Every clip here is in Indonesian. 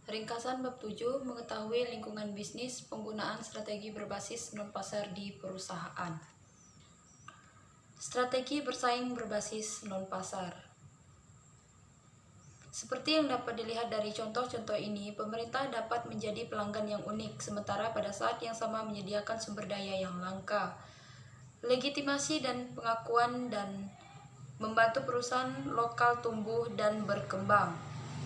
Ringkasan bab 7, mengetahui lingkungan bisnis, penggunaan strategi berbasis non-pasar di perusahaan. Strategi bersaing berbasis non-pasar. Seperti yang dapat dilihat dari contoh-contoh ini, pemerintah dapat menjadi pelanggan yang unik, sementara pada saat yang sama menyediakan sumber daya yang langka, legitimasi dan pengakuan, dan membantu perusahaan lokal tumbuh dan berkembang.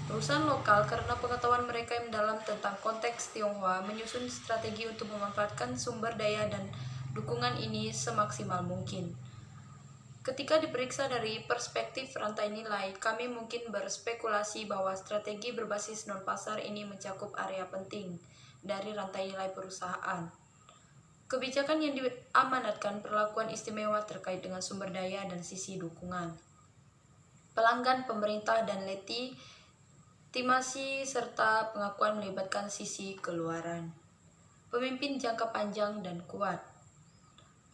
Perusahaan lokal, karena pengetahuan mereka yang mendalam tentang konteks Tionghoa, menyusun strategi untuk memanfaatkan sumber daya dan dukungan ini semaksimal mungkin. Ketika diperiksa dari perspektif rantai nilai, kami mungkin berspekulasi bahwa strategi berbasis non-pasar ini mencakup area penting dari rantai nilai perusahaan. Kebijakan yang diamanatkan perlakuan istimewa terkait dengan sumber daya dan sisi dukungan. Pelanggan pemerintah dan legitimasi serta pengakuan melibatkan sisi keluaran. Pemimpin jangka panjang dan kuat.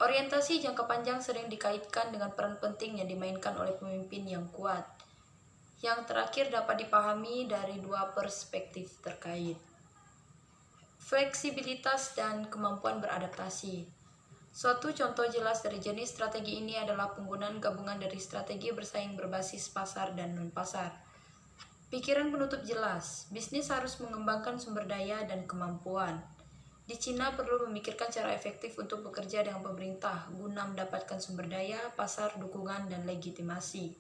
Orientasi jangka panjang sering dikaitkan dengan peran penting yang dimainkan oleh pemimpin yang kuat. Yang terakhir dapat dipahami dari dua perspektif terkait. Fleksibilitas dan kemampuan beradaptasi. Suatu contoh jelas dari jenis strategi ini adalah penggunaan gabungan dari strategi bersaing berbasis pasar dan non-pasar. Pikiran penutup jelas, bisnis harus mengembangkan sumber daya dan kemampuan. Di Cina perlu memikirkan cara efektif untuk bekerja dengan pemerintah guna mendapatkan sumber daya, pasar, dukungan, dan legitimasi.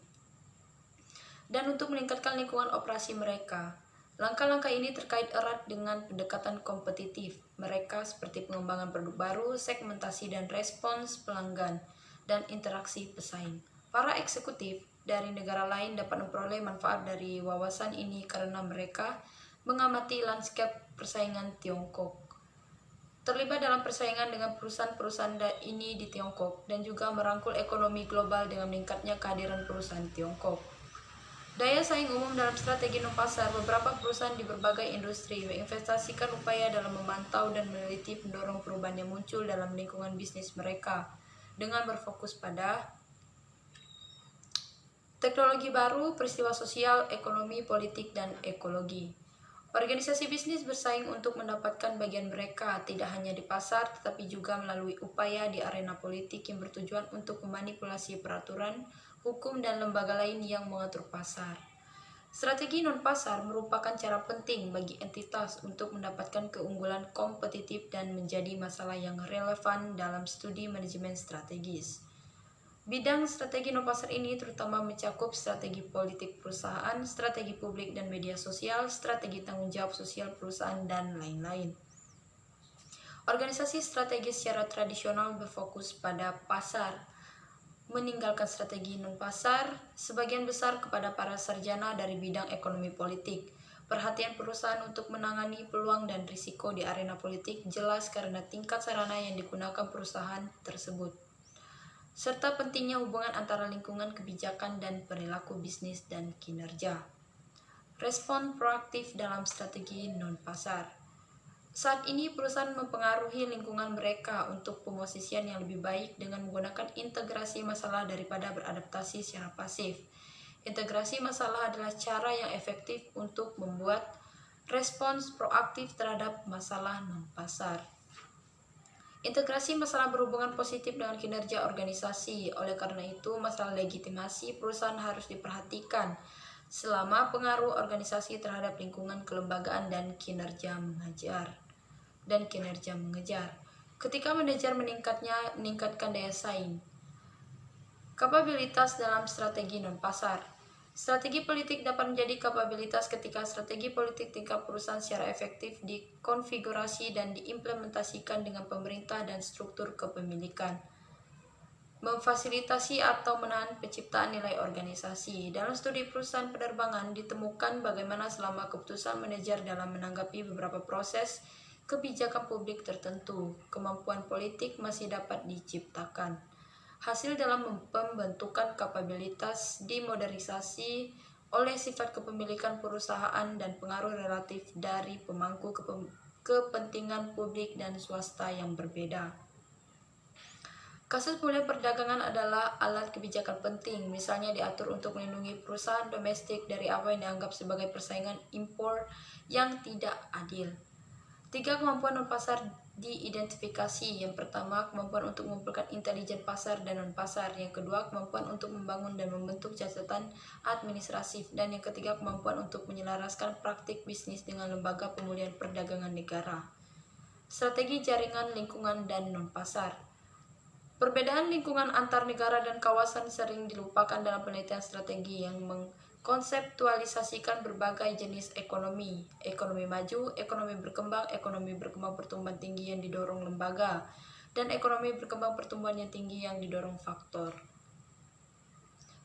Dan untuk meningkatkan lingkungan operasi mereka. Langkah-langkah ini terkait erat dengan pendekatan kompetitif mereka seperti pengembangan produk baru, segmentasi dan respons pelanggan, dan interaksi pesaing. Para eksekutif dari negara lain dapat memperoleh manfaat dari wawasan ini karena mereka mengamati lanskap persaingan Tiongkok, terlibat dalam persaingan dengan perusahaan-perusahaan ini di Tiongkok, dan juga merangkul ekonomi global dengan meningkatnya kehadiran perusahaan Tiongkok. Daya saing umum dalam strategi non-pasar, beberapa perusahaan di berbagai industri menginvestasikan upaya dalam memantau dan meneliti pendorong perubahan yang muncul dalam lingkungan bisnis mereka, dengan berfokus pada teknologi baru, peristiwa sosial, ekonomi, politik, dan ekologi. Organisasi bisnis bersaing untuk mendapatkan bagian mereka, tidak hanya di pasar, tetapi juga melalui upaya di arena politik yang bertujuan untuk memanipulasi peraturan, hukum, dan lembaga lain yang mengatur pasar. Strategi non-pasar merupakan cara penting bagi entitas untuk mendapatkan keunggulan kompetitif dan menjadi masalah yang relevan dalam studi manajemen strategis. Bidang strategi non-pasar ini terutama mencakup strategi politik perusahaan, strategi publik dan media sosial, strategi tanggung jawab sosial perusahaan, dan lain-lain. Organisasi strategi secara tradisional berfokus pada pasar, meninggalkan strategi non-pasar, sebagian besar kepada para sarjana dari bidang ekonomi politik. Perhatian perusahaan untuk menangani peluang dan risiko di arena politik jelas karena tingkat sarana yang digunakan perusahaan tersebut, serta pentingnya hubungan antara lingkungan kebijakan dan perilaku bisnis dan kinerja. Respon proaktif dalam strategi non-pasar. Saat ini perusahaan mempengaruhi lingkungan mereka untuk pemosisian yang lebih baik dengan menggunakan integrasi masalah daripada beradaptasi secara pasif. Integrasi masalah adalah cara yang efektif untuk membuat respons proaktif terhadap masalah non-pasar. Integrasi masalah berhubungan positif dengan kinerja organisasi. Oleh karena itu, masalah legitimasi perusahaan harus diperhatikan selama pengaruh organisasi terhadap lingkungan kelembagaan dan kinerja mengejar. Ketika manajer meningkatkan daya saing. Kapabilitas dalam strategi non-pasar. Strategi politik dapat menjadi kapabilitas ketika strategi politik tingkat perusahaan secara efektif dikonfigurasi dan diimplementasikan dengan pemerintah dan struktur kepemilikan. Memfasilitasi atau menahan penciptaan nilai organisasi. Dalam studi perusahaan penerbangan ditemukan bagaimana selama keputusan manajer dalam menanggapi beberapa proses kebijakan publik tertentu, kemampuan politik masih dapat diciptakan. Hasil dalam pembentukan kapabilitas dimodernisasi oleh sifat kepemilikan perusahaan dan pengaruh relatif dari pemangku kepentingan publik dan swasta yang berbeda. Kasus pemulihan perdagangan adalah alat kebijakan penting, misalnya diatur untuk melindungi perusahaan domestik dari apa yang dianggap sebagai persaingan impor yang tidak adil. 3 kemampuan non-pasar diidentifikasi. Yang pertama, kemampuan untuk mengumpulkan intelijen pasar dan non-pasar. Yang kedua, kemampuan untuk membangun dan membentuk catatan administrasif. Dan yang ketiga, kemampuan untuk menyelaraskan praktik bisnis dengan lembaga pemulihan perdagangan negara. Strategi jaringan lingkungan dan non-pasar. Perbedaan lingkungan antar negara dan kawasan sering dilupakan dalam penelitian strategi yang mengkonseptualisasikan berbagai jenis ekonomi. Ekonomi maju, ekonomi berkembang pertumbuhan tinggi yang didorong lembaga, dan ekonomi berkembang pertumbuhan yang tinggi yang didorong faktor.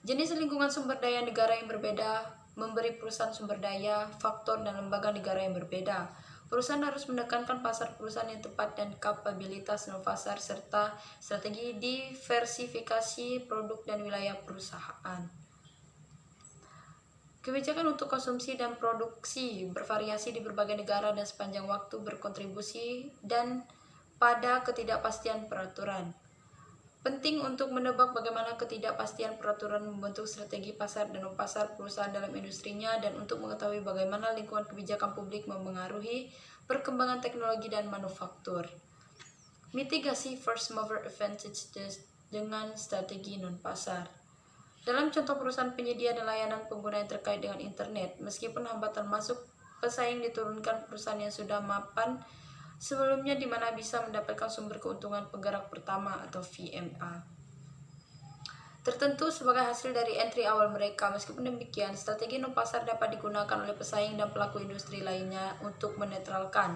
Jenis lingkungan sumber daya negara yang berbeda memberi perusahaan sumber daya, faktor, dan lembaga negara yang berbeda. Perusahaan harus menekankan pasar perusahaan yang tepat dan kapabilitas non-pasar serta strategi diversifikasi produk dan wilayah perusahaan. Kebijakan untuk konsumsi dan produksi bervariasi di berbagai negara dan sepanjang waktu berkontribusi dan pada ketidakpastian peraturan. Penting untuk menebak bagaimana ketidakpastian peraturan membentuk strategi pasar dan non-pasar perusahaan dalam industrinya, dan untuk mengetahui bagaimana lingkungan kebijakan publik mempengaruhi perkembangan teknologi dan manufaktur. Mitigasi first mover advantage dengan strategi non-pasar. Dalam contoh perusahaan penyedia dan layanan pengguna yang terkait dengan internet, meskipun hambatan masuk pesaing diturunkan perusahaan yang sudah mapan sebelumnya di mana bisa mendapatkan sumber keuntungan penggerak pertama atau VMA tertentu sebagai hasil dari entry awal mereka. Meskipun demikian, strategi non-pasar dapat digunakan oleh pesaing dan pelaku industri lainnya untuk menetralkan